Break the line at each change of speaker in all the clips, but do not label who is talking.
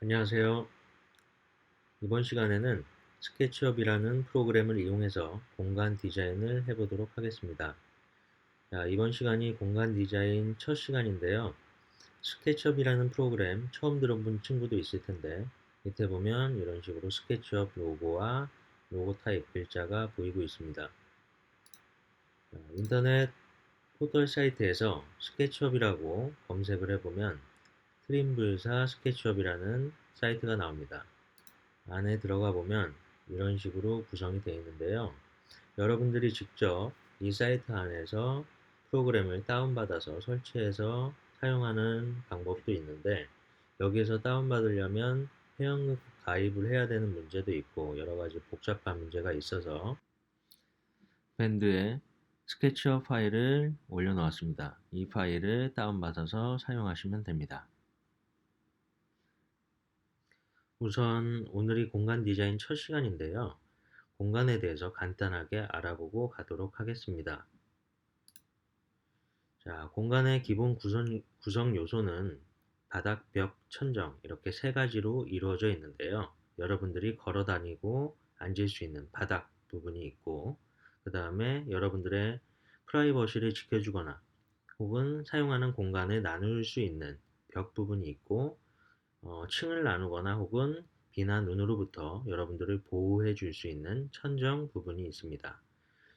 안녕하세요. 이번 시간에는 스케치업이라는 프로그램을 이용해서 공간 디자인을 해보도록 하겠습니다. 자, 이번 시간이 공간 디자인 첫 시간인데요. 스케치업이라는 프로그램 처음 들어본 친구도 있을 텐데 밑에 보면 이런 식으로 스케치업 로고와 로고 타입 글자가 보이고 있습니다. 자, 인터넷 포털 사이트에서 스케치업이라고 검색을 해보면 트림불사 스케치업이라는 사이트가 나옵니다. 안에 들어가 보면 이런 식으로 구성이 되어 있는데요. 여러분들이 직접 이 사이트 안에서 프로그램을 다운받아서 설치해서 사용하는 방법도 있는데 여기에서 다운받으려면 회원급 가입을 해야 되는 문제도 있고 여러 가지 복잡한 문제가 있어서 밴드에 스케치업 파일을 올려놓았습니다. 이 파일을 다운받아서 사용하시면 됩니다. 우선 오늘이 공간 디자인 첫 시간인데요. 공간에 대해서 간단하게 알아보고 가도록 하겠습니다. 자, 공간의 기본 구성 요소는 바닥, 벽, 천정 이렇게 세 가지로 이루어져 있는데요. 여러분들이 걸어 다니고 앉을 수 있는 바닥 부분이 있고 그 다음에 여러분들의 프라이버시를 지켜주거나 혹은 사용하는 공간을 나눌 수 있는 벽 부분이 있고 층을 나누거나 혹은 비나 눈으로부터 여러분들을 보호해 줄 수 있는 천정 부분이 있습니다.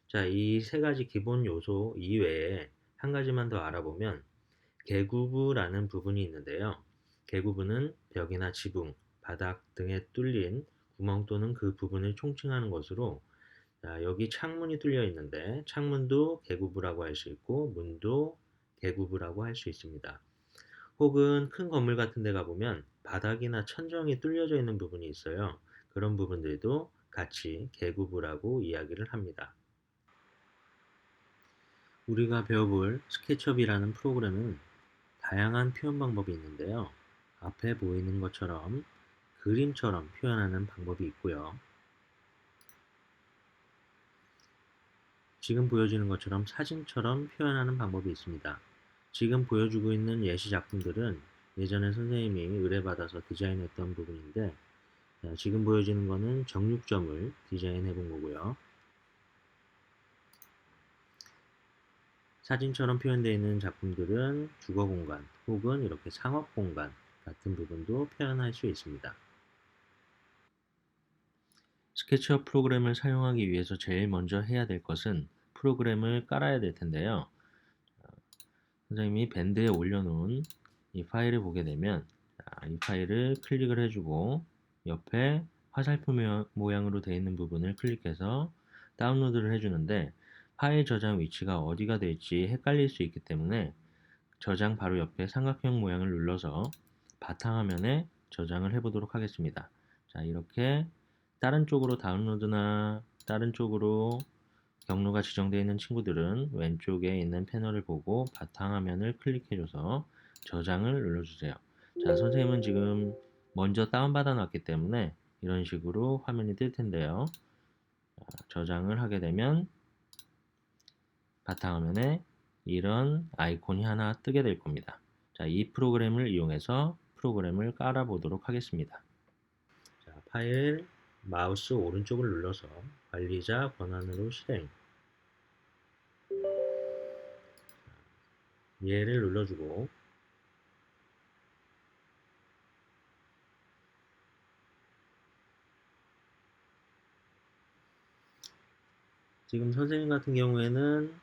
자, 이 세 가지 기본 요소 이외에 한 가지만 더 알아보면 개구부라는 부분이 있는데요. 개구부는 벽이나 지붕, 바닥 등에 뚫린 구멍 또는 그 부분을 총칭하는 것으로 자, 여기 창문이 뚫려 있는데 창문도 개구부라고 할 수 있고 문도 개구부라고 할 수 있습니다. 혹은 큰 건물 같은 데 가보면 바닥이나 천정이 뚫려져 있는 부분이 있어요. 그런 부분들도 같이 개구부라고 이야기를 합니다. 우리가 배워볼 스케치업이라는 프로그램은 다양한 표현 방법이 있는데요. 앞에 보이는 것처럼 그림처럼 표현하는 방법이 있고요. 지금 보여지는 것처럼 사진처럼 표현하는 방법이 있습니다. 지금 보여주고 있는 예시 작품들은 예전에 선생님이 의뢰받아서 디자인했던 부분인데 지금 보여지는 거는 정육점을 디자인해 본 거고요. 사진처럼 표현되어 있는 작품들은 주거 공간 혹은 이렇게 상업 공간 같은 부분도 표현할 수 있습니다. 스케치업 프로그램을 사용하기 위해서 제일 먼저 해야 될 것은 프로그램을 깔아야 될 텐데요. 선생님이 밴드에 올려놓은 이 파일을 보게 되면 이 파일을 클릭을 해주고 옆에 화살표 모양으로 되어 있는 부분을 클릭해서 다운로드를 해주는데 파일 저장 위치가 어디가 될지 헷갈릴 수 있기 때문에 저장 바로 옆에 삼각형 모양을 눌러서 바탕화면에 저장을 해보도록 하겠습니다. 자, 이렇게 다른 쪽으로 다운로드나 다른 쪽으로 경로가 지정되어 있는 친구들은 왼쪽에 있는 패널을 보고 바탕화면을 클릭해줘서 저장을 눌러주세요. 자, 선생님은 지금 먼저 다운받아 놨기 때문에 이런 식으로 화면이 뜰 텐데요. 저장을 하게 되면 바탕화면에 이런 아이콘이 하나 뜨게 될 겁니다. 자, 이 프로그램을 이용해서 프로그램을 깔아 보도록 하겠습니다. 자, 파일 마우스 오른쪽을 눌러서 관리자 권한으로 실행 얘를 눌러주고 지금 선생님 같은 경우에는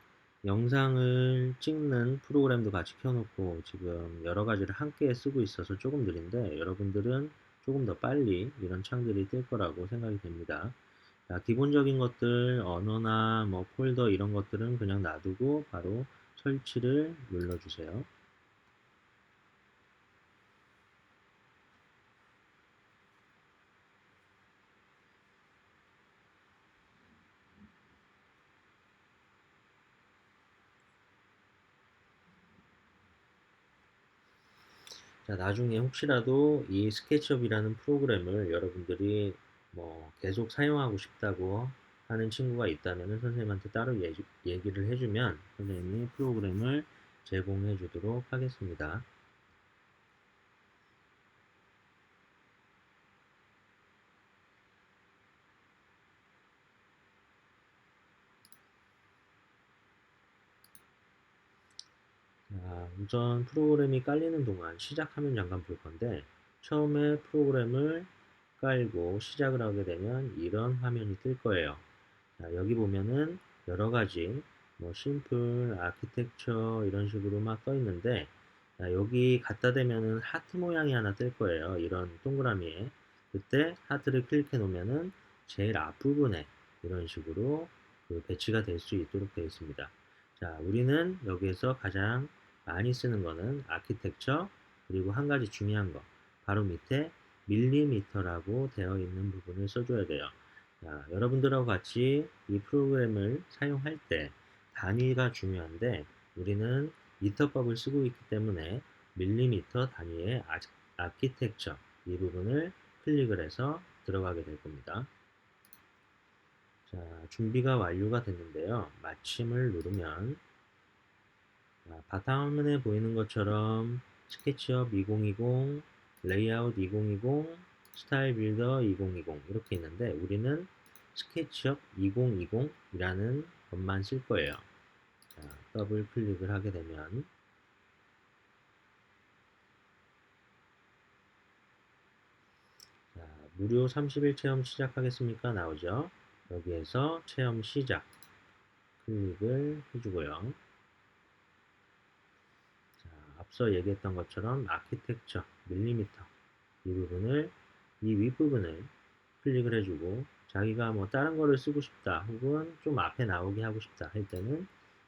영상을 찍는 프로그램도 같이 켜놓고 지금 여러 가지를 함께 쓰고 있어서 조금 느린데 여러분들은 조금 더 빨리 이런 창들이 뜰 거라고 생각이 됩니다. 자, 기본적인 것들 언어나 뭐 폴더 이런 것들은 그냥 놔두고 바로 설치를 눌러주세요. 자, 나중에 혹시라도 이 스케치업이라는 프로그램을 여러분들이 뭐 계속 사용하고 싶다고 하는 친구가 있다면 선생님한테 따로 얘기를 해주면 선생님이 프로그램을 제공해 주도록 하겠습니다. 자, 우선 프로그램이 깔리는 동안 시작하면 잠깐 볼 건데, 처음에 프로그램을 깔고 시작을 하게 되면 이런 화면이 뜰 거예요. 자, 여기 보면은 여러 가지 뭐 심플, 아키텍처 이런 식으로 막 떠 있는데, 자, 여기 갖다 대면은 하트 모양이 하나 뜰 거예요. 이런 동그라미에. 그때 하트를 클릭해 놓으면은 제일 앞부분에 이런 식으로 그 배치가 될 수 있도록 되어 있습니다. 자, 우리는 여기에서 가장 많이 쓰는 거는 아키텍처, 그리고 한 가지 중요한 거 바로 밑에 밀리미터라고 되어 있는 부분을 써줘야 돼요. 자, 여러분들하고 같이 이 프로그램을 사용할 때 단위가 중요한데, 우리는 미터법을 쓰고 있기 때문에 밀리미터 단위의 아키텍처 이 부분을 클릭을 해서 들어가게 될 겁니다. 자, 준비가 완료가 됐는데요. 마침을 누르면 바탕화면에 보이는 것처럼 스케치업 2020, 레이아웃 2020, 스타일 빌더 2020 이렇게 있는데, 우리는 스케치업 2020이라는 것만 쓸 거예요. 자, 더블 클릭을 하게 되면 자, 무료 30일 체험 시작하겠습니까? 나오죠. 여기에서 체험 시작 클릭을 해주고요. 자, 앞서 얘기했던 것처럼 아키텍처, 밀리미터 이 부분을, 이 윗부분을 클릭을 해주고, 자기가 뭐 다른 거를 쓰고 싶다 혹은 좀 앞에 나오게 하고 싶다 할 때는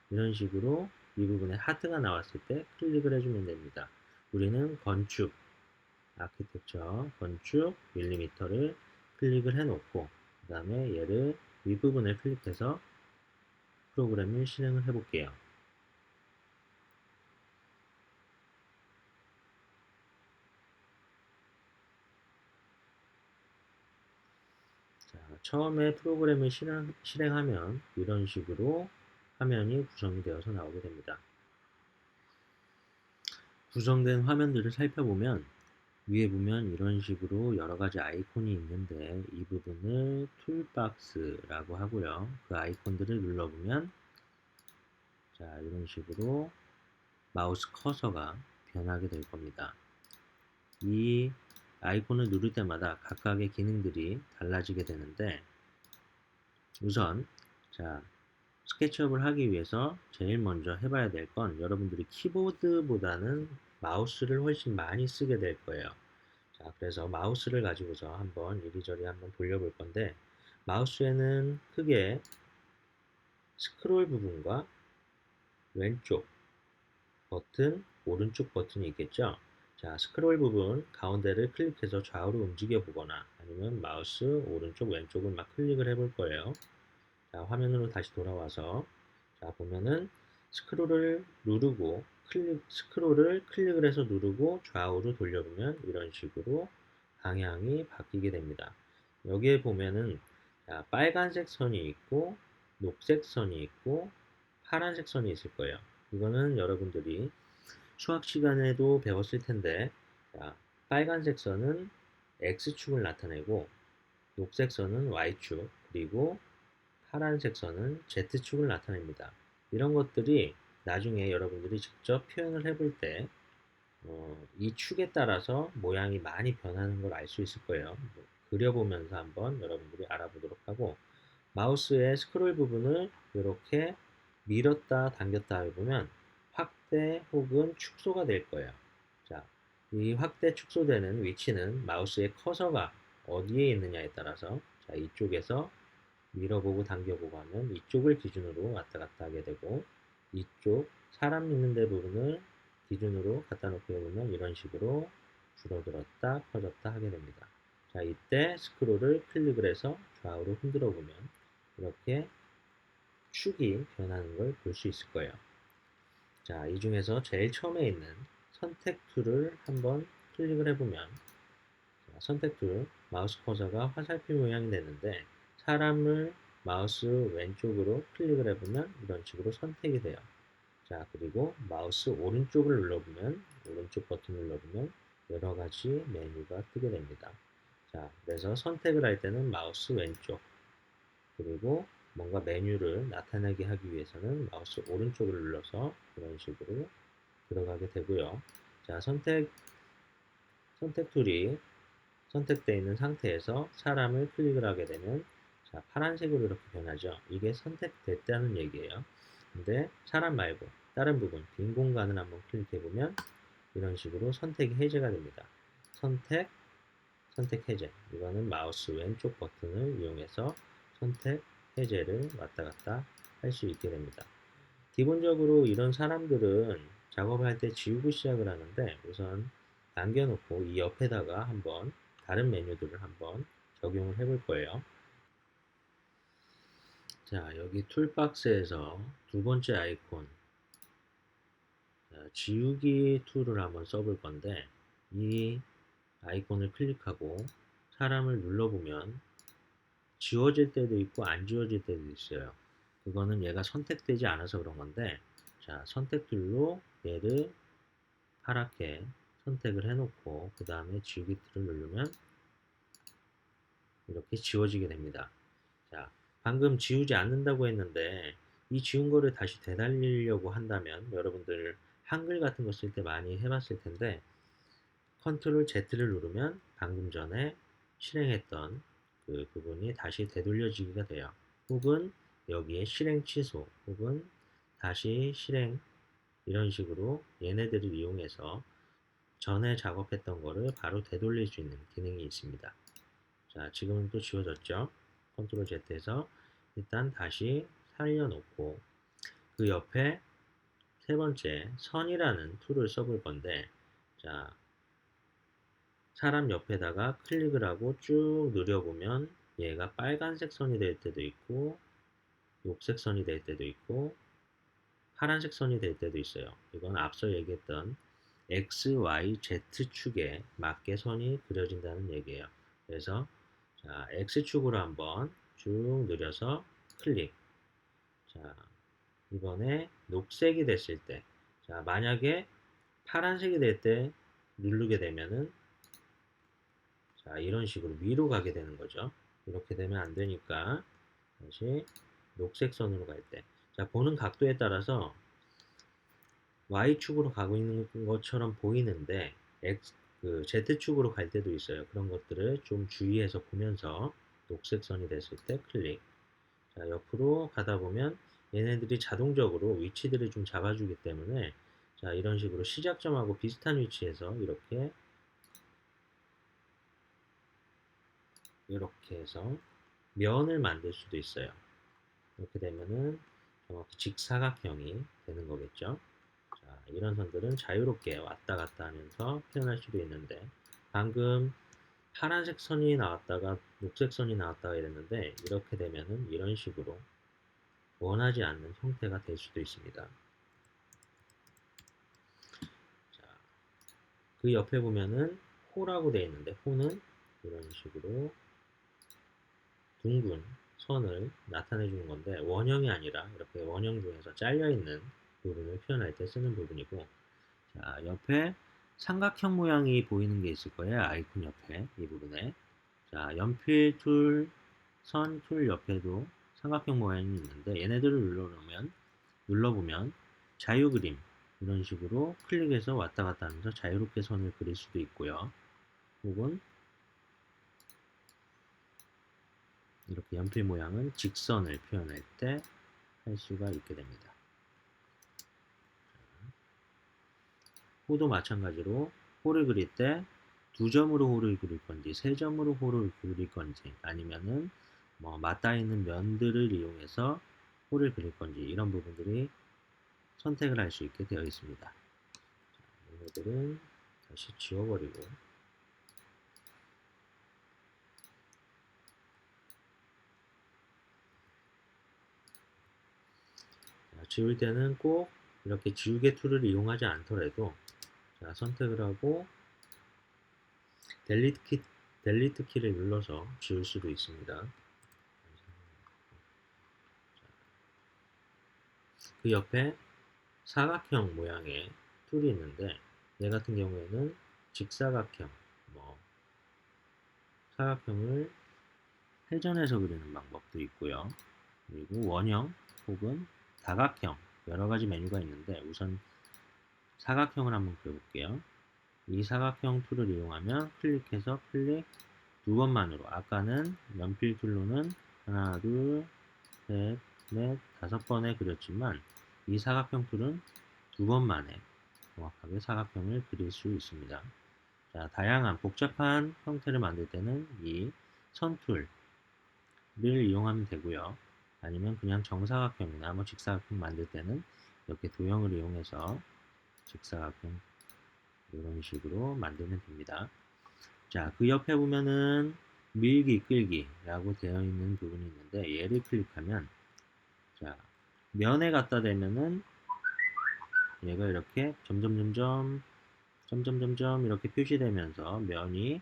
이런 식으로 이 부분에 하트가 나왔을 때 클릭을 해주면 됩니다. 우리는 건축, 아키텍처, 건축, 밀리미터를 클릭을 해놓고 그 다음에 얘를 윗부분을 클릭해서 프로그램을 실행을 해볼게요. 자, 처음에 프로그램을 실행하면 이런 식으로 화면이 구성이 되어서 나오게 됩니다. 구성된 화면들을 살펴보면 위에 보면 이런 식으로 여러 가지 아이콘이 있는데, 이 부분을 툴박스라고 하고요. 그 아이콘들을 눌러보면 자, 이런 식으로 마우스 커서가 변하게 될 겁니다. 이 아이콘을 누를 때마다 각각의 기능들이 달라지게 되는데, 우선 자, 스케치업을 하기 위해서 제일 먼저 해봐야 될 건, 여러분들이 키보드보다는 마우스를 훨씬 많이 쓰게 될 거예요. 자, 그래서 마우스를 가지고서 한번 이리저리 한번 돌려볼 건데, 마우스에는 크게 스크롤 부분과 왼쪽 버튼, 오른쪽 버튼이 있겠죠. 자, 스크롤 부분 가운데를 클릭해서 좌우로 움직여 보거나, 아니면 마우스 오른쪽 왼쪽을 막 클릭을 해볼 거예요. 자, 화면으로 다시 돌아와서 자, 보면은 스크롤을 누르고 스크롤을 클릭을 해서 누르고 좌우로 돌려보면 이런 식으로 방향이 바뀌게 됩니다. 여기에 보면은 자, 빨간색 선이 있고 녹색 선이 있고 파란색 선이 있을 거예요. 이거는 여러분들이 수학 시간에도 배웠을 텐데, 자, 빨간색 선은 X축을 나타내고 녹색 선은 Y축, 그리고 파란색 선은 Z축을 나타냅니다. 이런 것들이 나중에 여러분들이 직접 표현을 해볼 때 이 축에 따라서 모양이 많이 변하는 걸 알 수 있을 거예요. 그려보면서 한번 여러분들이 알아보도록 하고, 마우스의 스크롤 부분을 이렇게 밀었다 당겼다 해보면 확대 혹은 축소가 될 거예요. 자, 이 확대 축소되는 위치는 마우스의 커서가 어디에 있느냐에 따라서, 자, 이쪽에서 밀어보고 당겨보고 하면 이쪽을 기준으로 왔다 갔다 하게 되고, 이쪽 사람 있는 데 부분을 기준으로 갖다 놓게 되면 이런 식으로 줄어들었다 커졌다 하게 됩니다. 자, 이때 스크롤을 클릭을 해서 좌우로 흔들어 보면 이렇게 축이 변하는 걸 볼 수 있을 거예요. 자, 이 중에서 제일 처음에 있는 선택 툴을 한번 클릭을 해보면, 선택 툴 마우스 커서가 화살표 모양이 되는데, 사람을 마우스 왼쪽으로 클릭을 해보면 이런 식으로 선택이 돼요. 자, 그리고 마우스 오른쪽을 눌러보면, 오른쪽 버튼을 눌러보면 여러 가지 메뉴가 뜨게 됩니다. 자, 그래서 선택을 할 때는 마우스 왼쪽, 그리고 뭔가 메뉴를 나타내게 하기 위해서는 마우스 오른쪽을 눌러서 이런 식으로 들어가게 되고요. 자, 선택 툴이 선택되어 있는 상태에서 사람을 클릭을 하게 되면 자, 파란색으로 이렇게 변하죠. 이게 선택됐다는 얘기예요. 근데 사람 말고 다른 부분, 빈 공간을 한번 클릭해 보면 이런 식으로 선택이 해제가 됩니다. 선택, 선택 해제. 이거는 마우스 왼쪽 버튼을 이용해서 선택 해제를 왔다 갔다 할 수 있게 됩니다. 기본적으로 이런 사람들은 작업할 때 지우고 시작을 하는데 우선 남겨놓고 이 옆에다가 한번 다른 메뉴들을 한번 적용을 해볼 거예요. 자, 여기 툴박스에서 두 번째 아이콘 지우기 툴을 한번 써볼 건데 이 아이콘을 클릭하고 사람을 눌러보면 지워질 때도 있고 안 지워질 때도 있어요. 그거는 얘가 선택되지 않아서 그런 건데 자, 선택툴로 얘를 파랗게 선택을 해놓고 그 다음에 지우기 툴을 누르면 이렇게 지워지게 됩니다. 자, 방금 지우지 않는다고 했는데 이 지운 거를 다시 되살리려고 한다면 여러분들 한글 같은 거 쓸 때 많이 해봤을 텐데 컨트롤 Z를 누르면 방금 전에 실행했던 그 부분이 다시 되돌려지기가 돼요. 혹은 여기에 실행 취소 혹은 다시 실행 이런 식으로 얘네들을 이용해서 전에 작업했던 거를 바로 되돌릴 수 있는 기능이 있습니다. 자, 지금은 또 지워졌죠. 컨트롤 Z에서 일단 다시 살려놓고 그 옆에 세 번째 선이라는 툴을 써볼 건데 자, 사람 옆에다가 클릭을 하고 쭉 누려보면 얘가 빨간색 선이 될 때도 있고 녹색 선이 될 때도 있고 파란색 선이 될 때도 있어요. 이건 앞서 얘기했던 X, Y, Z축에 맞게 선이 그려진다는 얘기예요. 그래서 자, X축으로 한번 쭉 누려서 클릭. 자, 이번에 녹색이 됐을 때, 자, 만약에 파란색이 될 때 누르게 되면은 자, 이런 식으로 위로 가게 되는 거죠. 이렇게 되면 안 되니까 다시 녹색 선으로 갈 때. 자, 보는 각도에 따라서 Y축으로 가고 있는 것처럼 보이는데 그 Z축으로 갈 때도 있어요. 그런 것들을 좀 주의해서 보면서 녹색 선이 됐을 때 클릭. 자, 옆으로 가다 보면 얘네들이 자동적으로 위치들을 좀 잡아주기 때문에 자, 이런 식으로 시작점하고 비슷한 위치에서 이렇게 해서 면을 만들 수도 있어요. 이렇게 되면은 정확히 직사각형이 되는 거겠죠. 자, 이런 선들은 자유롭게 왔다 갔다 하면서 표현할 수도 있는데 방금 파란색 선이 나왔다가 녹색 선이 나왔다가 이랬는데 이렇게 되면은 이런 식으로 원하지 않는 형태가 될 수도 있습니다. 자, 그 옆에 보면은 호라고 되어 있는데 호는 이런 식으로 둥근 선을 나타내 주는 건데 원형이 아니라 이렇게 원형 중에서 잘려 있는 부분을 표현할 때 쓰는 부분이고 자, 옆에 삼각형 모양이 보이는 게 있을 거예요. 아이콘 옆에 이 부분에 자, 연필 툴, 선 툴 옆에도 삼각형 모양이 있는데 얘네들을 눌러보면 자유 그림 이런 식으로 클릭해서 왔다 갔다 하면서 자유롭게 선을 그릴 수도 있고요. 혹은 이렇게 연필 모양은 직선을 표현할 때 할 수가 있게 됩니다. 호도 마찬가지로 호를 그릴 때 두 점으로 호를 그릴 건지 세 점으로 호를 그릴 건지 아니면은 뭐 맞닿아 있는 면들을 이용해서 호를 그릴 건지 이런 부분들이 선택을 할 수 있게 되어 있습니다. 얘네들은 다시 지워버리고 자, 지울 때는 꼭 이렇게 지우개 툴을 이용하지 않더라도 자, 선택을 하고 델리트 키를 눌러서 지울 수도 있습니다. 그 옆에 사각형 모양의 툴이 있는데 얘 같은 경우에는 직사각형, 뭐 사각형을 회전해서 그리는 방법도 있고요. 그리고 원형 혹은 다각형 여러 가지 메뉴가 있는데 우선 사각형을 한번 그려볼게요. 이 사각형 툴을 이용하면 클릭해서 클릭 두 번만으로, 아까는 연필 툴로는 하나, 둘, 셋, 넷, 다섯 번에 그렸지만 이 사각형 툴은 두 번 만에 정확하게 사각형을 그릴 수 있습니다. 자, 다양한 복잡한 형태를 만들 때는 이 선 툴을 이용하면 되고요. 아니면 그냥 정사각형이나 뭐 직사각형 만들 때는 이렇게 도형을 이용해서 직사각형 이런 식으로 만들면 됩니다. 자, 그 옆에 보면은 밀기, 끌기라고 되어 있는 부분이 있는데 얘를 클릭하면, 자, 면에 갖다 대면은 얘가 이렇게 점점점점 이렇게 표시되면서 면이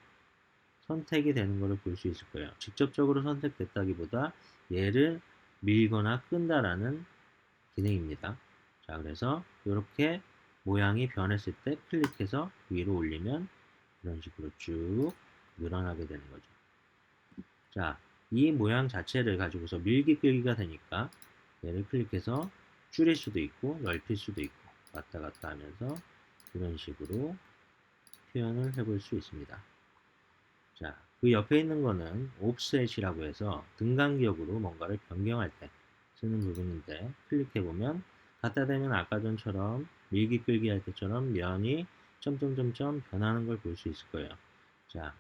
선택이 되는 것을 볼 수 있을 거예요. 직접적으로 선택됐다기보다 얘를 밀거나 끈다라는 기능입니다. 자, 그래서 이렇게 모양이 변했을 때 클릭해서 위로 올리면 이런 식으로 쭉 늘어나게 되는 거죠. 자, 이 모양 자체를 가지고서 밀기 끌기가 되니까 얘를 클릭해서 줄일 수도 있고 넓힐 수도 있고 왔다 갔다 하면서 이런 식으로 표현을 해볼 수 있습니다. 자, 그 옆에 있는 거는 옵셋이라고 해서 등간기역으로 뭔가를 변경할 때 쓰는 부분인데, 클릭해보면 갖다 대면 아까 전처럼 밀기 끌기 할 때처럼 면이 점점점점 변하는 걸 볼 수 있을 거예요. 자,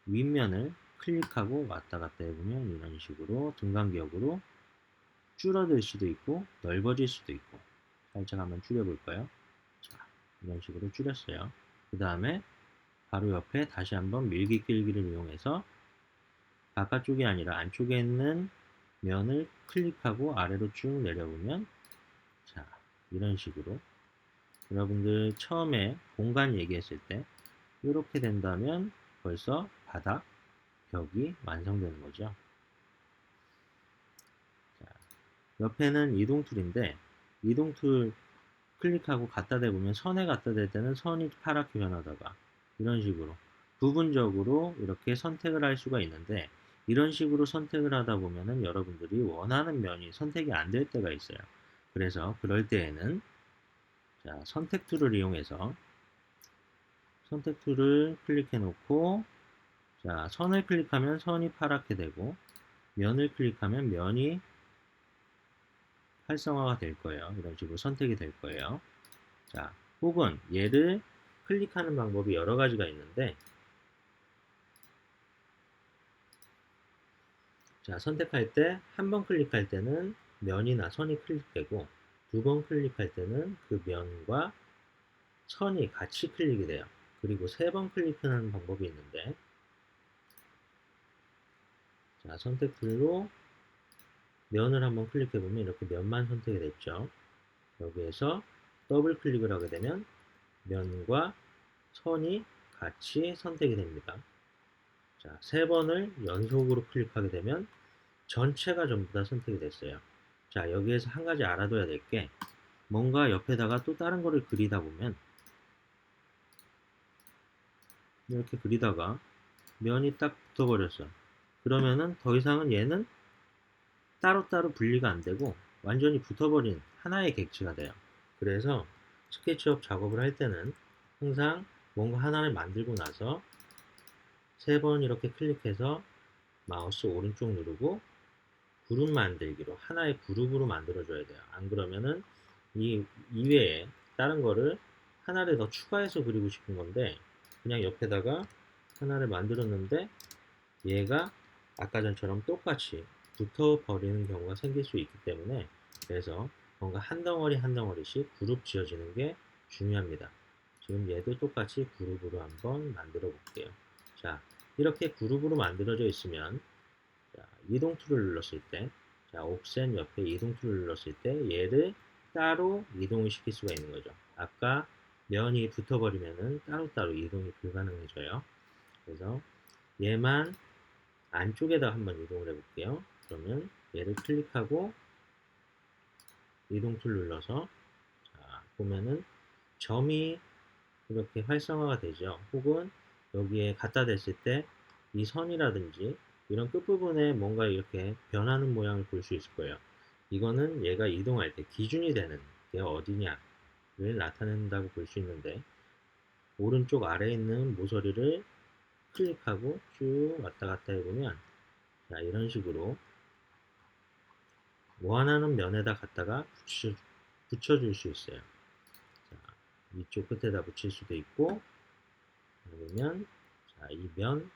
윗면을 클릭하고 왔다 갔다 해보면 이런 식으로 등간기역으로 줄어들 수도 있고 넓어질 수도 있고, 살짝 한번 줄여볼까요? 자, 이런 식으로 줄였어요. 그 다음에 바로 옆에 다시 한번 밀기 끌기를 이용해서 바깥쪽이 아니라 안쪽에 있는 면을 클릭하고 아래로 쭉 내려보면, 자, 이런 식으로 여러분들 처음에 공간 얘기했을 때 이렇게 된다면 벌써 바닥, 벽이 완성되는 거죠. 자, 옆에는 이동 툴인데 이동 툴 클릭하고 갖다 대보면 선에 갖다 댈 때는 선이 파랗게 변하다가 이런 식으로 부분적으로 이렇게 선택을 할 수가 있는데, 이런 식으로 선택을 하다 보면은 여러분들이 원하는 면이 선택이 안 될 때가 있어요. 그래서 그럴 때에는, 자, 선택 툴을 이용해서 선택 툴을 클릭해 놓고, 자, 선을 클릭하면 선이 파랗게 되고 면을 클릭하면 면이 활성화가 될 거예요. 이런 식으로 선택이 될 거예요. 자, 혹은 얘를 클릭하는 방법이 여러 가지가 있는데, 자, 선택할 때 한 번 클릭할 때는 면이나 선이 클릭되고 두 번 클릭할 때는 그 면과 선이 같이 클릭이 돼요. 그리고 세 번 클릭하는 방법이 있는데, 자, 선택 툴로 면을 한번 클릭해 보면 이렇게 면만 선택이 됐죠. 여기에서 더블 클릭을 하게 되면 면과 선이 같이 선택이 됩니다. 자, 세 번을 연속으로 클릭하게 되면 전체가 전부 다 선택이 됐어요. 자, 여기에서 한 가지 알아둬야 될 게, 뭔가 옆에다가 또 다른 거를 그리다 보면 이렇게 그리다가 면이 딱 붙어버렸어. 그러면은 더 이상은 얘는 따로따로 분리가 안 되고 완전히 붙어버린 하나의 객체가 돼요. 그래서 스케치업 작업을 할 때는 항상 뭔가 하나를 만들고 나서 세 번 이렇게 클릭해서 마우스 오른쪽 누르고 그룹 만들기로 하나의 그룹으로 만들어줘야 돼요. 안 그러면은 이 이외에 다른 거를 하나를 더 추가해서 그리고 싶은 건데 그냥 옆에다가 하나를 만들었는데 얘가 아까 전처럼 똑같이 붙어 버리는 경우가 생길 수 있기 때문에, 그래서 뭔가 한 덩어리 한 덩어리씩 그룹 지어지는 게 중요합니다. 지금 얘도 똑같이 그룹으로 한번 만들어 볼게요. 자, 이렇게 그룹으로 만들어져 있으면, 자, 이동 툴을 눌렀을 때, 자, 옵셋 옆에 이동 툴을 눌렀을 때 얘를 따로 이동을 시킬 수가 있는 거죠. 아까 면이 붙어버리면은 따로따로 이동이 불가능해져요. 그래서 얘만 안쪽에다 한번 이동을 해볼게요. 그러면 얘를 클릭하고 이동 툴 눌러서, 자, 보면은 점이 이렇게 활성화가 되죠. 혹은 여기에 갖다 댔을 때 이 선이라든지 이런 끝부분에 뭔가 이렇게 변하는 모양을 볼 수 있을 거예요. 이거는 얘가 이동할 때 기준이 되는 게 어디냐, 나타낸다고 볼 수 있는데, 오른쪽 아래에 있는 모서리를 클릭하고 쭉 왔다 갔다 해보면, 자, 이런 식으로 원하는 면에다 갖다가 붙여줄 수 있어요. 자, 위쪽 끝에다 붙일 수도 있고, 아니면 자, 이 면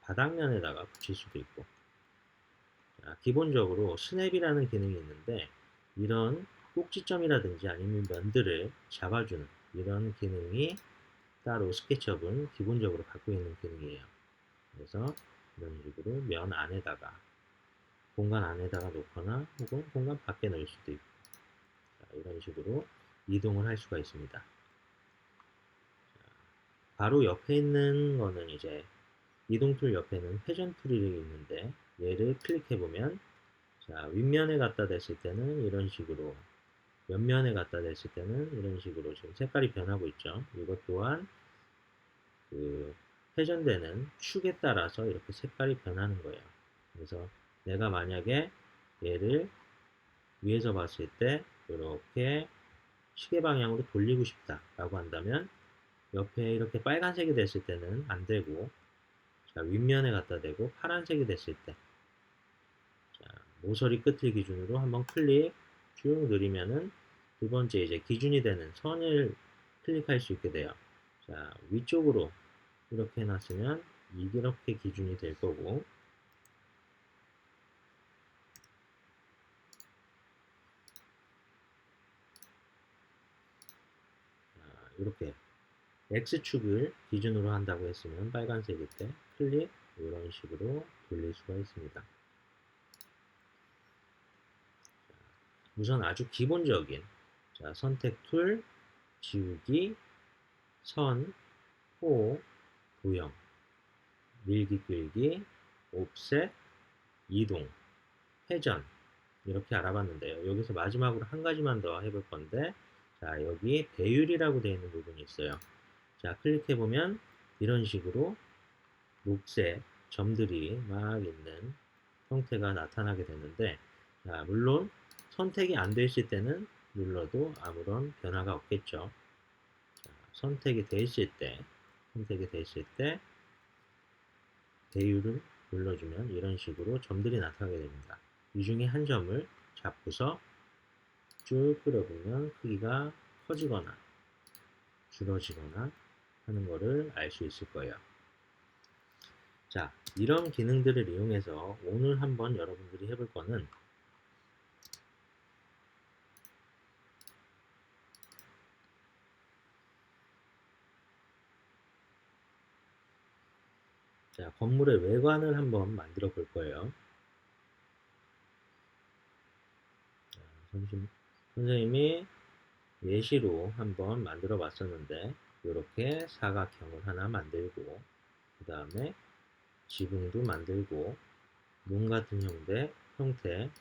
바닥면에다가 붙일 수도 있고. 자, 기본적으로 스냅이라는 기능이 있는데, 이런 꼭지점이라든지 아니면 면들을 잡아주는 이런 기능이 따로 스케치업은 기본적으로 갖고 있는 기능이에요. 그래서 이런 식으로 면 안에다가, 공간 안에다가 놓거나 혹은 공간 밖에 넣을 수도 있고, 자, 이런 식으로 이동을 할 수가 있습니다. 자, 바로 옆에 있는 거는 이제 이동 툴 옆에는 회전 툴이 있는데, 얘를 클릭해 보면, 자, 윗면에 갖다 댔을 때는 이런 식으로, 옆면에 갖다 댔을 때는 이런 식으로 지금 색깔이 변하고 있죠. 이것 또한 그 회전되는 축에 따라서 이렇게 색깔이 변하는 거예요. 그래서 내가 만약에 얘를 위에서 봤을 때 이렇게 시계 방향으로 돌리고 싶다 라고 한다면, 옆에 이렇게 빨간색이 됐을 때는 안 되고, 자, 윗면에 갖다 대고 파란색이 됐을 때, 자, 모서리 끝을 기준으로 한번 클릭 쭉 누르면은 두 번째 이제 기준이 되는 선을 클릭할 수 있게 돼요. 자, 위쪽으로 이렇게 해놨으면 이렇게 기준이 될 거고, 이렇게 X축을 기준으로 한다고 했으면 빨간색일 때 클릭 이런 식으로 돌릴 수가 있습니다. 우선 아주 기본적인, 자, 선택 툴, 지우기, 선, 호, 도형, 밀기 끌기, 옵셋, 이동, 회전 이렇게 알아봤는데요. 여기서 마지막으로 한 가지만 더 해볼 건데, 자, 여기 배율이라고 되어 있는 부분이 있어요. 자, 클릭해보면 이런 식으로 녹색 점들이 막 있는 형태가 나타나게 되는데, 자, 물론 선택이 안 되실 때는 눌러도 아무런 변화가 없겠죠. 자, 선택이 됐을 때 배율을 눌러주면 이런 식으로 점들이 나타나게 됩니다. 이 중에 한 점을 잡고서 쭉 끌어보면 크기가 커지거나 줄어지거나 하는 것을 알 수 있을 거예요. 자, 이런 기능들을 이용해서 오늘 한번 여러분들이 해볼 거는, 자, 건물의 외관을 한번 만들어 볼 거예요. 자, 선생님이 예시로 한번 만들어 봤었는데, 이렇게 사각형을 하나 만들고, 그 다음에 지붕도 만들고, 문 같은 형태,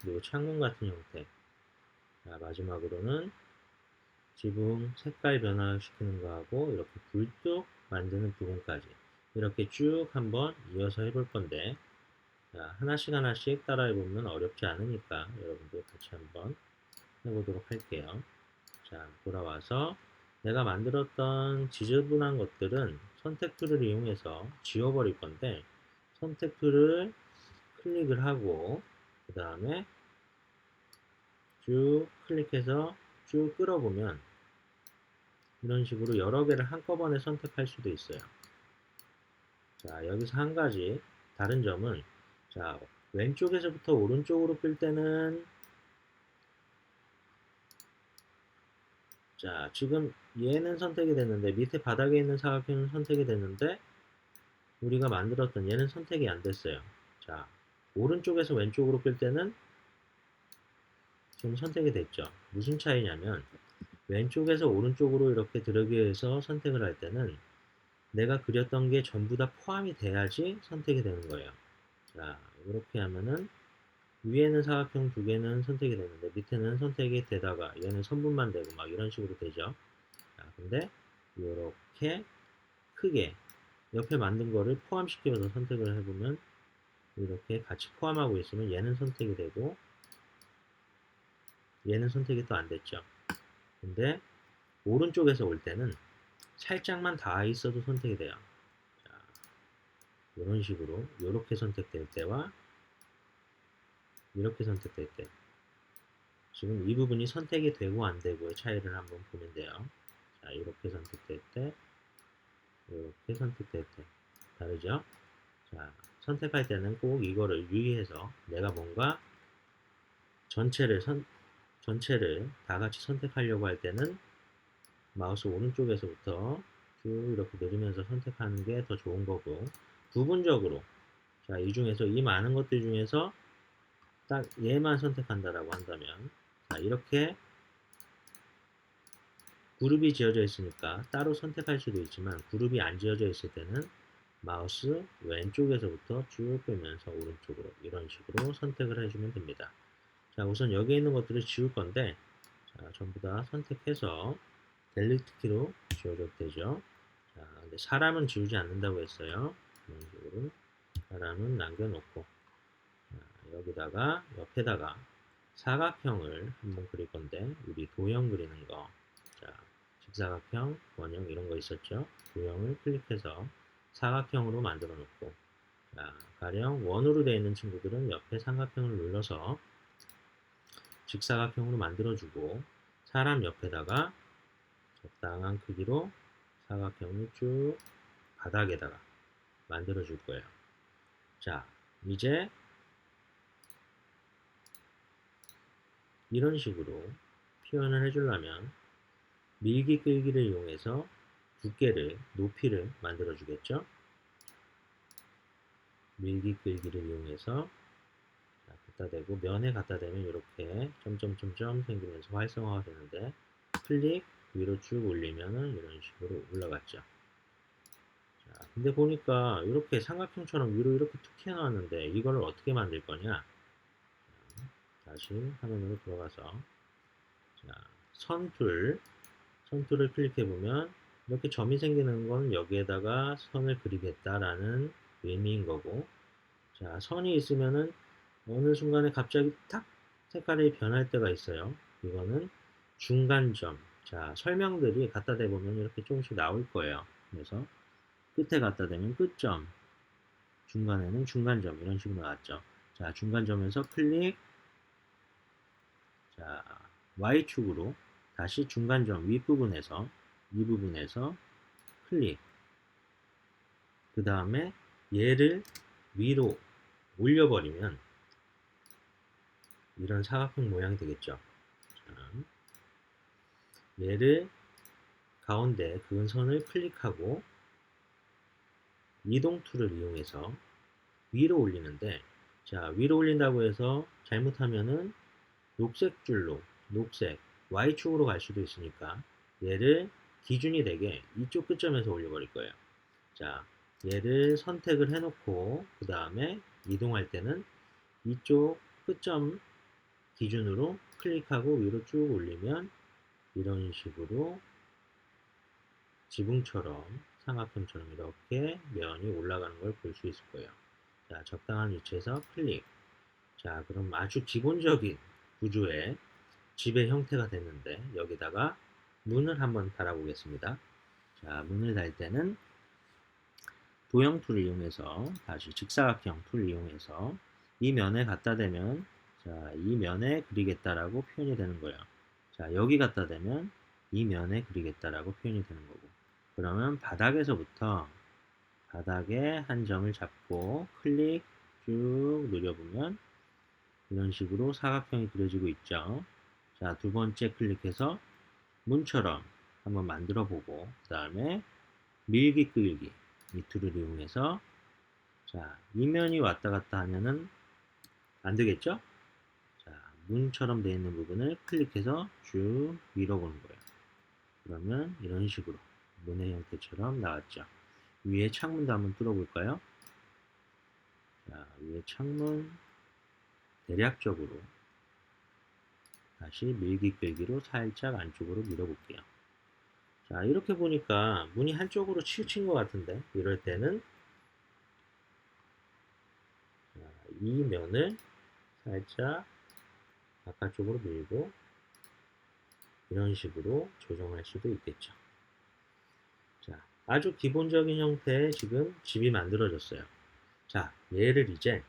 그리고 창문 같은 형태, 자, 마지막으로는 지붕 색깔 변화시키는 거하고 이렇게 굴뚝 만드는 부분까지 이렇게 쭉 한번 이어서 해볼 건데, 자, 하나씩 따라해 보면 어렵지 않으니까 여러분들 같이 한번 해보도록 할게요. 자, 돌아와서 내가 만들었던 지저분한 것들은 선택 툴을 이용해서 지워버릴 건데, 선택 툴을 클릭을 하고 그 다음에 쭉 클릭해서 쭉 끌어보면 이런 식으로 여러 개를 한꺼번에 선택할 수도 있어요. 자, 여기서 한 가지 다른 점은, 자, 왼쪽에서부터 오른쪽으로 끌 때는, 자, 지금 얘는 선택이 됐는데 밑에 바닥에 있는 사각형은 선택이 됐는데 우리가 만들었던 얘는 선택이 안 됐어요. 자, 오른쪽에서 왼쪽으로 끌 때는 지금 선택이 됐죠. 무슨 차이냐면, 왼쪽에서 오른쪽으로 이렇게 들어가기 위해서 선택을 할 때는 내가 그렸던 게 전부 다 포함이 돼야지 선택이 되는 거예요. 자, 이렇게 하면은 위에는 사각형 두 개는 선택이 되는데 밑에는 선택이 되다가 얘는 선분만 되고 막 이런 식으로 되죠. 자, 근데 이렇게 크게 옆에 만든 거를 포함시켜서 선택을 해보면 이렇게 같이 포함하고 있으면 얘는 선택이 되고 얘는 선택이 또 안 됐죠. 근데 오른쪽에서 올 때는 살짝만 닿아 있어도 선택이 돼요. 자, 이런 식으로 이렇게 선택될 때와 이렇게 선택될 때 지금 이 부분이 선택이 되고 안 되고의 차이를 한번 보면 돼요. 자, 이렇게 선택될 때, 이렇게 선택될 때 다르죠? 자, 선택할 때는 꼭 이거를 유의해서 내가 뭔가 전체를 다 같이 선택하려고 할 때는 마우스 오른쪽에서부터 쭉 이렇게 내리면서 선택하는 게 더 좋은 거고, 부분적으로 자, 이 중에서 이 많은 것들 중에서 딱 얘만 선택한다라고 한다면 자, 이렇게 그룹이 지어져 있으니까 따로 선택할 수도 있지만 그룹이 안 지어져 있을 때는 마우스 왼쪽에서부터 쭉 빼면서 오른쪽으로 이런 식으로 선택을 해주면 됩니다. 자, 우선 여기 있는 것들을 지울 건데 자, 전부 다 선택해서 델리트 키로 지워줘도 되죠. 자, 근데 사람은 지우지 않는다고 했어요. 이런 식으로 사람은 남겨놓고 자, 여기다가 옆에다가 사각형을 한번 그릴 건데 우리 도형 그리는 거 자, 직사각형, 원형 이런 거 있었죠. 도형을 클릭해서 사각형으로 만들어 놓고 자, 가령 원으로 되어 있는 친구들은 옆에 삼각형을 눌러서 직사각형으로 만들어주고 사람 옆에다가 적당한 크기로 사각형을 쭉 바닥에다가 만들어 줄 거예요. 자, 이제 이런 식으로 표현을 해주려면 밀기 끌기를 이용해서 두께를, 높이를 만들어 주겠죠. 밀기 끌기를 이용해서 갖다 대고 면에 갖다 대면 이렇게 점점점점 생기면서 활성화가 되는데 클릭 위로 쭉 올리면은 이런 식으로 올라갔죠. 자, 근데 보니까 이렇게 삼각형처럼 위로 이렇게 툭 튀어나왔는데 이걸 어떻게 만들 거냐? 다시 화면으로 들어가서 자, 선툴을 클릭해 보면 이렇게 점이 생기는 건 여기에다가 선을 그리겠다라는 의미인 거고 자, 선이 있으면은 어느 순간에 갑자기 탁 색깔이 변할 때가 있어요. 이거는 중간점. 자, 설명들이 갖다 대보면 이렇게 조금씩 나올 거예요. 그래서 끝에 갖다 대면 끝점, 중간에는 중간점 이런 식으로 나왔죠. 자, 중간점에서 클릭, 자, Y축으로 다시 중간점 윗부분에서 이 부분에서 클릭. 그 다음에 얘를 위로 올려버리면 이런 사각형 모양이 되겠죠. 자, 얘를 가운데 그은 선을 클릭하고 이동 툴을 이용해서 위로 올리는데 자, 위로 올린다고 해서 잘못하면은 녹색 줄로 녹색 Y축으로 갈 수도 있으니까 얘를 기준이 되게 이쪽 끝점에서 올려버릴 거예요. 자, 얘를 선택을 해놓고 그 다음에 이동할 때는 이쪽 끝점 기준으로 클릭하고 위로 쭉 올리면 이런 식으로 지붕처럼 삼각형처럼 이렇게 면이 올라가는 걸 볼 수 있을 거예요. 자, 적당한 위치에서 클릭. 자, 그럼 아주 기본적인 구조의 집의 형태가 됐는데 여기다가 문을 한번 달아보겠습니다. 자, 문을 달 때는 도형 툴을 이용해서 다시 직사각형 툴을 이용해서 이 면에 갖다 대면 자, 이 면에 그리겠다라고 표현이 되는 거예요. 자, 여기 갖다 대면 이 면에 그리겠다라고 표현이 되는 거고 그러면 바닥에서부터 바닥에 한 점을 잡고 클릭 쭉 누려보면 이런 식으로 사각형이 그려지고 있죠. 자, 두 번째 클릭해서 문처럼 한번 만들어 보고 그 다음에 밀기 끌기 이 툴을 이용해서 자, 이면이 왔다 갔다 하면은 안 되겠죠? 자, 문처럼 되어 있는 부분을 클릭해서 쭉 밀어보는 거예요. 그러면 이런 식으로 문의 형태처럼 나왔죠. 위에 창문도 한번 뚫어볼까요? 자, 위에 창문 대략적으로 다시 밀기 끌기로 살짝 안쪽으로 밀어볼게요. 자, 이렇게 보니까 문이 한쪽으로 치우친 것 같은데 이럴 때는 자, 이 면을 살짝 바깥쪽으로 밀고 이런 식으로 조정할 수도 있겠죠. 자, 아주 기본적인 형태의 지금 집이 만들어졌어요. 자, 얘를 이제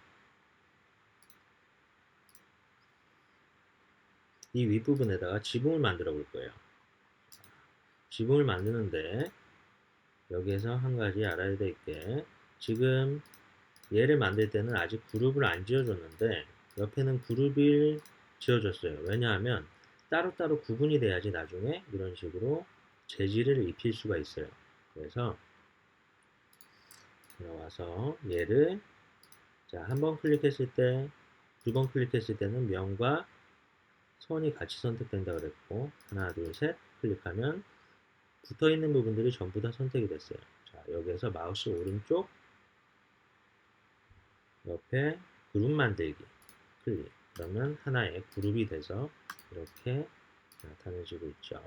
이 윗부분에다가 지붕을 만들어 볼 거예요. 지붕을 만드는데 여기에서 한 가지 알아야 될 게, 지금 얘를 만들 때는 아직 그룹을 안 지어줬는데 옆에는 그룹을 지어줬어요. 왜냐하면 따로따로 구분이 돼야지 나중에 이런 식으로 재질을 입힐 수가 있어요. 그래서 들어와서 얘를, 자, 한 번 클릭했을 때, 두 번 클릭했을 때는 면과 선이 같이 선택된다 그랬고, 하나 둘 셋 클릭하면 붙어있는 부분들이 전부 다 선택이 됐어요. 자, 여기에서 마우스 오른쪽 옆에 그룹 만들기 클릭, 그러면 하나의 그룹이 돼서 이렇게 나타내지고 있죠.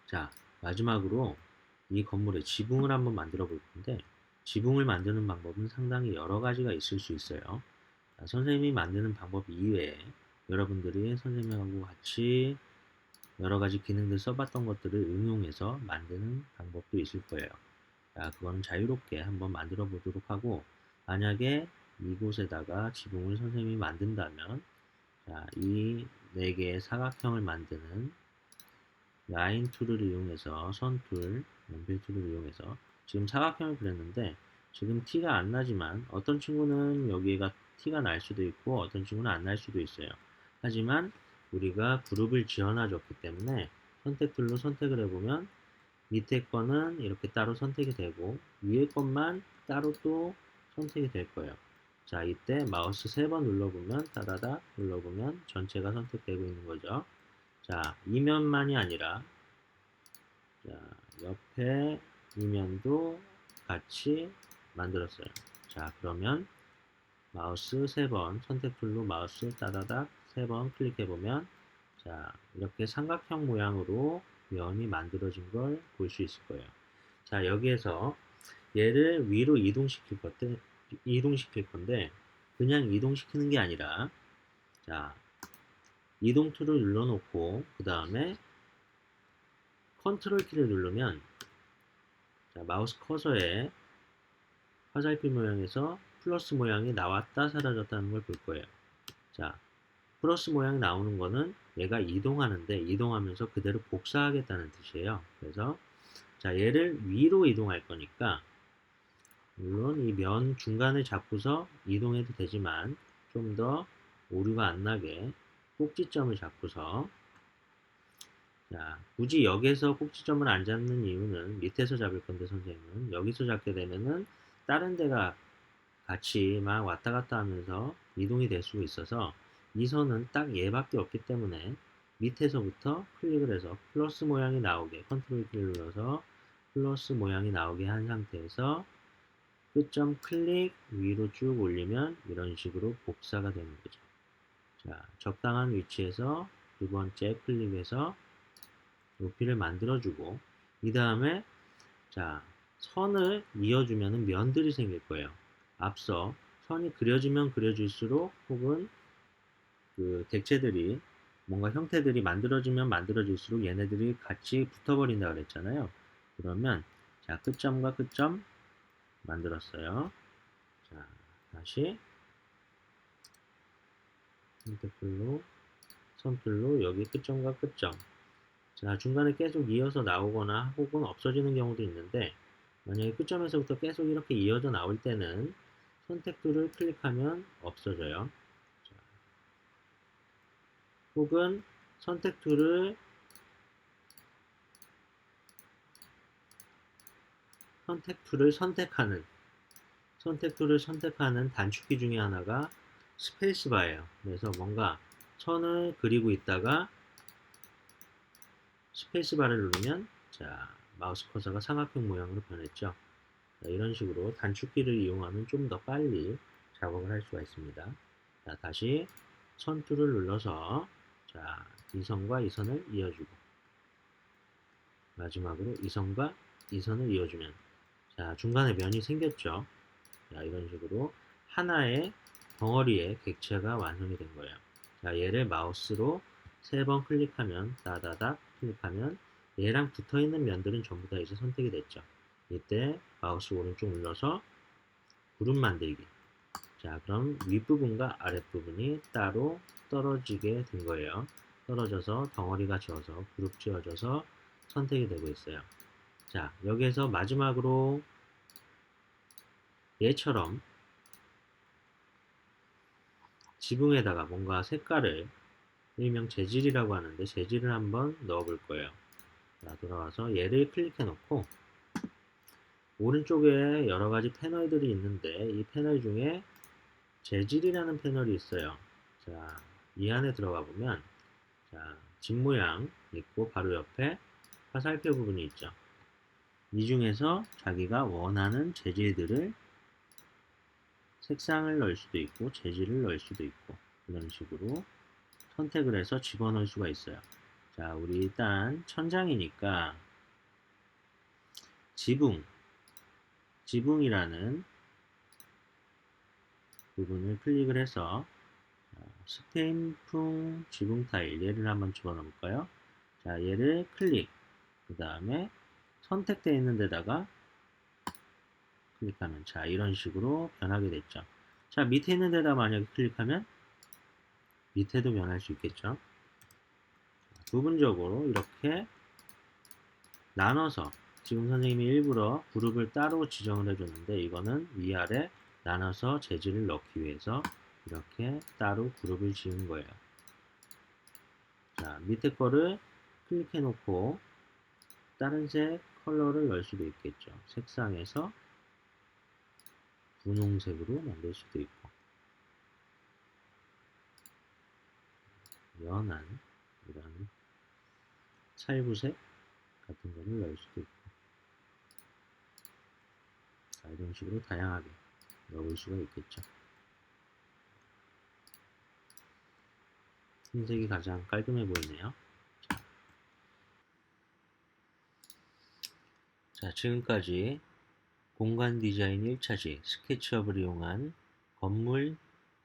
자, 마지막으로 이 건물의 지붕을 한번 만들어 볼 건데, 지붕을 만드는 방법은 상당히 여러 가지가 있을 수 있어요. 자, 선생님이 만드는 방법 이외에 여러분들이 선생님하고 같이 여러 가지 기능들 써봤던 것들을 응용해서 만드는 방법도 있을 거예요. 자, 그건 자유롭게 한번 만들어 보도록 하고, 만약에 이곳에다가 지붕을 선생님이 만든다면, 자, 이 4개의 사각형을 만드는 라인 툴을 이용해서, 선 툴, 연필 툴을 이용해서 지금 사각형을 그렸는데 지금 티가 안 나지만 어떤 친구는 여기가 티가 날 수도 있고 어떤 친구는 안 날 수도 있어요. 하지만 우리가 그룹을 지어놔줬기 때문에 선택 툴로 선택을 해보면 밑에 거는 이렇게 따로 선택이 되고 위에 것만 따로 또 선택이 될 거예요. 자, 이때 마우스 3번 눌러보면, 따다닥 눌러보면 전체가 선택되고 있는 거죠. 자, 이면만이 아니라, 자, 옆에 이면도 같이 만들었어요. 자, 그러면 마우스 3번 선택 툴로 마우스 따다닥 3번 클릭해보면, 자, 이렇게 삼각형 모양으로 면이 만들어진 걸 볼 수 있을 거예요. 자, 여기에서 얘를 위로 이동시킬 건데 그냥 이동시키는 게 아니라, 자, 이동 툴을 눌러놓고 그 다음에 컨트롤 키를 누르면, 자, 마우스 커서에 화살표 모양에서 플러스 모양이 나왔다 사라졌다는 걸 볼 거예요. 자, 플러스 모양이 나오는 거는 얘가 이동하는데 이동하면서 그대로 복사하겠다는 뜻이에요. 그래서 자, 얘를 위로 이동할 거니까 물론 이 면 중간을 잡고서 이동해도 되지만 좀 더 오류가 안 나게 꼭지점을 잡고서, 자, 굳이 여기서 꼭지점을 안 잡는 이유는 밑에서 잡을 건데 선생님은 여기서 잡게 되면은 다른 데가 같이 막 왔다 갔다 하면서 이동이 될 수 있어서 이 선은 딱 얘밖에 없기 때문에 밑에서부터 클릭을 해서 플러스 모양이 나오게 컨트롤 키를 눌러서 플러스 모양이 나오게 한 상태에서 끝점 클릭 위로 쭉 올리면 이런 식으로 복사가 되는 거죠. 자, 적당한 위치에서 두 번째 클릭해서 높이를 만들어주고, 이 다음에 자, 선을 이어주면 면들이 생길 거예요. 앞서 선이 그려지면 그려질수록 혹은 그 객체들이 뭔가 형태들이 만들어지면 만들어질수록 얘네들이 같이 붙어버린다 그랬잖아요. 그러면 자, 끝점과 끝점 만들었어요. 자, 다시 선택툴로 선툴로 여기 끝점과 끝점, 자, 중간에 계속 이어서 나오거나 혹은 없어지는 경우도 있는데 만약에 끝점에서부터 계속 이렇게 이어져 나올 때는 선택툴을 클릭하면 없어져요. 자, 혹은 선택툴을 선택하는 단축키 중에 하나가 스페이스바예요. 그래서 뭔가 선을 그리고 있다가 스페이스바를 누르면, 자, 마우스 커서가 삼각형 모양으로 변했죠. 자, 이런 식으로 단축키를 이용하면 좀 더 빨리 작업을 할 수가 있습니다. 자, 다시 선툴을 눌러서, 자, 이 선과 이 선을 이어주고 마지막으로 이 선과 이 선을 이어주면, 자, 중간에 면이 생겼죠. 자, 이런 식으로 하나의 덩어리의 객체가 완성이 된 거예요. 자, 얘를 마우스로 3번 클릭하면 따다닥 클릭하면 얘랑 붙어있는 면들은 전부 다 이제 선택이 됐죠. 이때 마우스 오른쪽 눌러서 그룹 만들기. 자, 그럼 윗부분과 아랫부분이 따로 떨어지게 된 거예요. 떨어져서 덩어리가 지어서 그룹 지어져서 선택이 되고 있어요. 자, 여기에서 마지막으로 얘처럼 지붕에다가 뭔가 색깔을 일명 재질이라고 하는데 재질을 한번 넣어 볼 거예요. 자, 돌아와서 얘를 클릭해 놓고 오른쪽에 여러 가지 패널들이 있는데 이 패널 중에 재질이라는 패널이 있어요. 자, 이 안에 들어가 보면 자, 집 모양 있고 바로 옆에 화살표 부분이 있죠. 이 중에서 자기가 원하는 재질들을 색상을 넣을 수도 있고 재질을 넣을 수도 있고 이런 식으로 선택을 해서 집어넣을 수가 있어요. 자, 우리 일단 천장이니까 지붕이라는 부분을 클릭을 해서 스페인풍 지붕 타일 얘를 한번 집어넣어 볼까요? 자, 얘를 클릭 그 다음에 선택되어 있는 데다가 클릭하면 자 이런 식으로 변하게 됐죠. 자, 밑에 있는 데다 만약에 클릭하면 밑에도 변할 수 있겠죠. 부분적으로 이렇게 나눠서 지금 선생님이 일부러 그룹을 따로 지정을 해줬는데 이거는 위아래 나눠서 재질을 넣기 위해서 이렇게 따로 그룹을 지은 거예요. 자, 밑에 거를 클릭해 놓고 다른 색 컬러를 넣을 수도 있겠죠. 색상에서 분홍색으로 만들 수도 있고 연한 이런 살구색 같은 거를 넣을 수도 있고 자, 이런 식으로 다양하게 넣을 수가 있겠죠. 흰색이 가장 깔끔해 보이네요. 자, 지금까지 공간 디자인 1차지 스케치업을 이용한 건물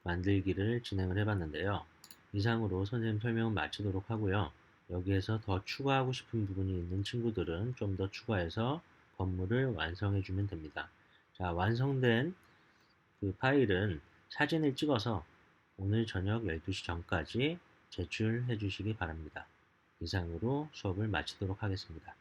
만들기를 진행을 해봤는데요. 이상으로 선생님 설명은 마치도록 하고요. 여기에서 더 추가하고 싶은 부분이 있는 친구들은 좀 더 추가해서 건물을 완성해 주면 됩니다. 자, 완성된 그 파일은 사진을 찍어서 오늘 저녁 12시 전까지 제출해 주시기 바랍니다. 이상으로 수업을 마치도록 하겠습니다.